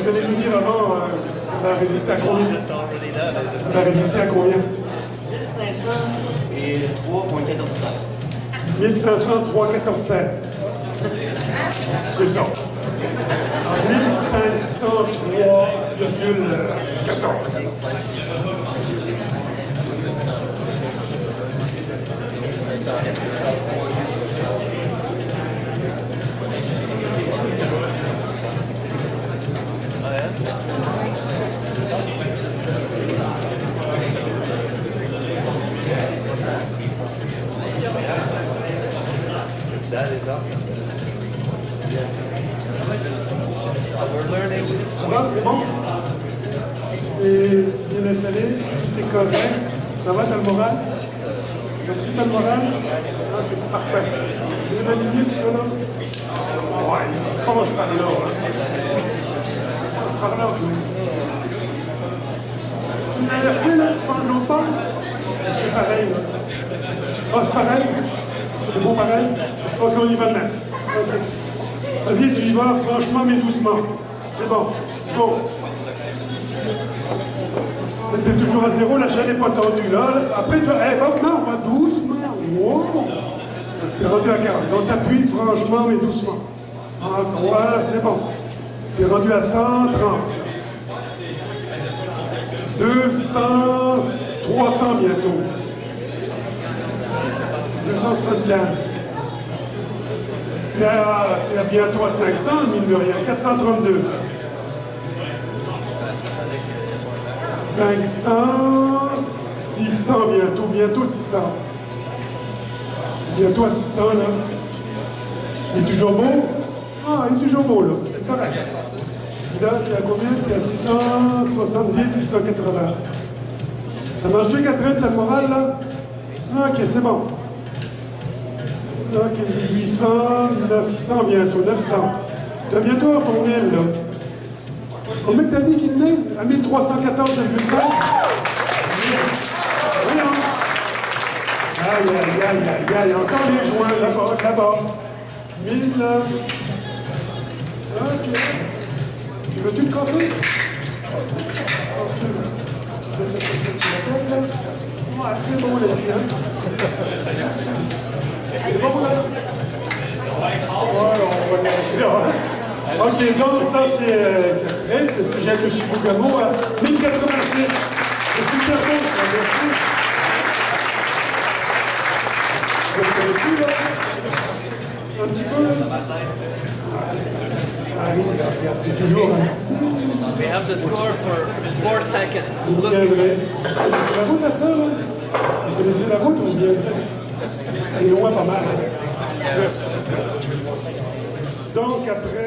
vous allez nous dire avant, ça va résister à combien? Ça va résister à combien? 1500 et 3,14. 1500, 3,14. C'est ça. 1503,14. Ça va, c'est bon? Tu es bien installé, tout est correct. Ça va, t'as le moral? T'as le moral? Ah, c'est parfait. Tu es aligné, tout ça, là? Ouais, il penche par là. Par là, oui. Tu m'as inversé, là? Tu parles l'autre part? C'est pareil, là. Ah, c'est pareil? C'est bon, pareil? Ok, on y va maintenant. Ok. Vas-y, tu y vas, franchement, mais doucement. C'est bon. Go. T'es toujours à zéro, la chaîne n'est pas tendue, là. Après, tu vas... Hey, non, pas doucement. Wow. T'es rendu à 40. Donc, t'appuies franchement, mais doucement. Encore, voilà, c'est bon. T'es rendu à 130. 200, 300 bientôt. 275. T'es à bientôt à 500, mine de rien. 432. 500, 600 bientôt 600. Bientôt à 600, là. Il est toujours beau? Ah, il est toujours beau, là. C'est correct. Là, t'es à combien? T'es à 670, 680. Ça marche-tu, Catherine? T'as le moral, là? Ah, ok, c'est bon. Ok, 800, 900 bientôt, 900. Tu as bientôt ton 1000, là. Combien t'as dit qu'il tenait? À 1314,5? Oui, hein? Aïe, encore les joints, là-bas. 1000, ok. Tu veux-tu le casser? Ouais, c'est bon, les filles, hein? C'est bon, là? Ouais, on va... OK, donc ça, c'est ce sujet de Chibougamau à 1086. C'est super beau, ça, merci. Vous connaissez plus, là? Un petit peu, là? Ah oui, c'est toujours... We have the score for 4 seconds. Vous viendrez. Vous connaissez la route à cette heure, là? Vous connaissez la route, vous viendrez? C'est loin pas mal. Donc, après...